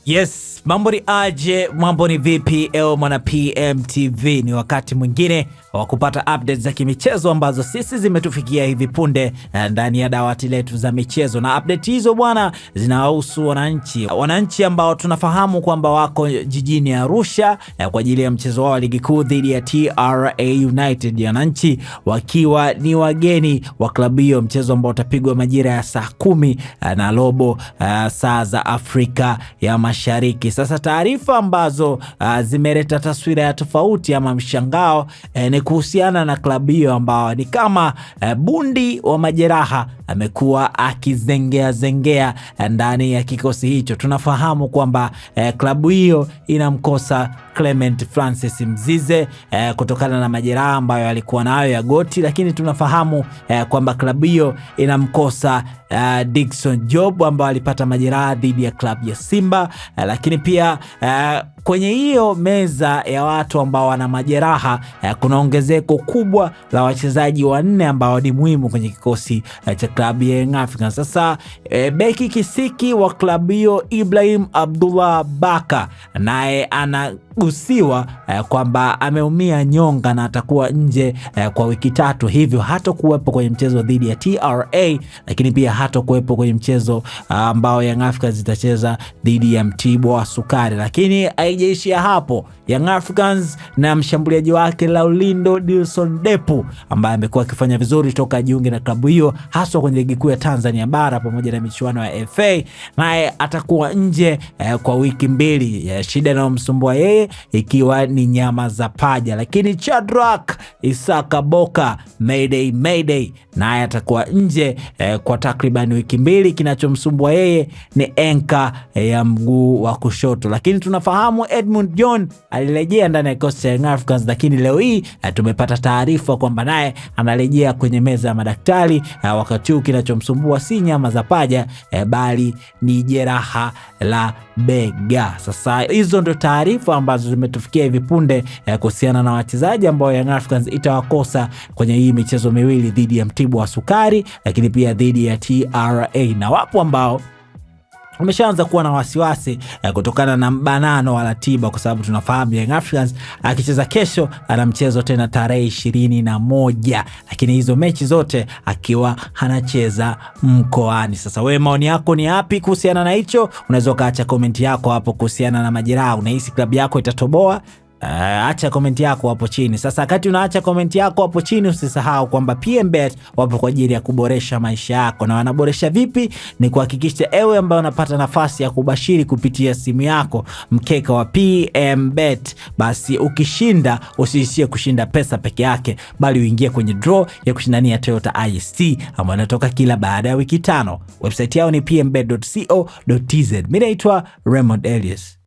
Yes, mambo ni aje, mambo ni vipi, mwana PMTV. Ni wakati mwingine wa kupata updates za kimichezo ambazo sisi zimetufikia hivi punde ndani ya dawati letu za michezo. Na update hizo bwana zinahusu wananchi ambao tunafahamu kwamba wako jijini Arusha kwa ajili ya mchezo wao wa ligi kuu dhidi ya TRA United. Wananchi wakiwa ni wageni wa klabu hiyo, mchezo ambao utapigwa majira ya saa 10 na robo saa za Afrika ya Mashariki. Sasa taarifa ambazo zimeleta taswira ya tofauti ama mshangao ni kuhusiana na klabu hiyo ambao ni kama bundi wa majeraha amekuwa akizengea ndani ya kikosi hicho. Tunafahamu kwamba klabu hiyo inamkosa Clement Francis Mzize kutokana na majeraha ambayo alikuwa nayo ya goti, lakini tunafahamu kwamba klabu hiyo inamkosa Dickson Job ambaye alipata majeraha dhidi ya klabu ya Simba, lakini pia kwenye hiyo meza ya watu ambao wana majeraha kuna ongezeko kubwa la wachezaji wanne ambao ni muhimu kwenye kikosi cha klabu ya Young Africans. Sasa beki kisiki wa klabu hiyo Ibrahim Abdullah Baka naye anagusiwa kwamba ameumia nyonga na atakuwa nje kwa wiki 3, hivyo hata kuwepo kwenye mchezo dhidi ya TRA, lakini pia hata kuwepo kwenye mchezo ambao Young Africans zitacheza dhidi ya Mtibwa Sukari. Lakini haijaishia hapo. Young Africans na mshambuliaji wake Laulindo Dilson Depu ambaye amekuwa akifanya vizuri toka jiunge na klabu hiyo haswa kwenye ligi kuu ya Tanzania bara pamoja na michuano ya FA, naye atakuwa nje kwa wiki 2. Shida inayomsumbua yeye ikiwa ni nyama za paja. Lakini Chadrak Isaka Boka Mayday naye atakuwa nje kwa takriban wiki 2. Kinachomsumbua yeye ni enka ya mguu wa kushoto. Lakini tunafahamu Edmund John alirejea ndani ya kikosi cha Young Africans, lakini leo hii tumepata taarifa kwamba naye anarejea kwenye meza ya madaktari. Wakati huu kinachomsumbua si nyama za paja bali ni jeraha la bega. Sasa hizo ndo taarifa ambazo zimetufikia hivi punde kuhusiana na wachezaji ambao Young Africans itawakosa kwenye hii michezo miwili dhidi ya Mtibwa Sukari, lakini pia dhidi ya TRA. Na wapo ambao umeshaanza kuwa na wasiwasi kutokana na mbanano wa ratiba, kwa sababu tunafahamu Young Africans akicheza kesho ana mchezo tena tarehe 21, lakini hizo mechi zote akiwa anacheza mkoani. Sasa wewe maoni yako ni yapi kuhusiana na hicho? Unaweza kaacha comment yako hapo kuhusiana na majeraha. Unahisi klabu yako itatoboa? Acha komenti yako hapo chini. Sasa wakati unaacha komenti yako hapo chini, usisahau kwamba PMBet wapo kwa ajili ya kuboresha maisha yako. Na wanaboresha vipi? Ni kuhakikisha ewe ambaye unapata nafasi ya kubashiri kupitia simu yako mkeka wa PMBet, basi ukishinda usiishie kushinda pesa peke yake, bali uingie kwenye draw ya kushindania Toyota IST ambayo inatoka kila baada ya wiki 5. Website yao ni pmbet.co.tz. Mimi naitwa Raymond Elias.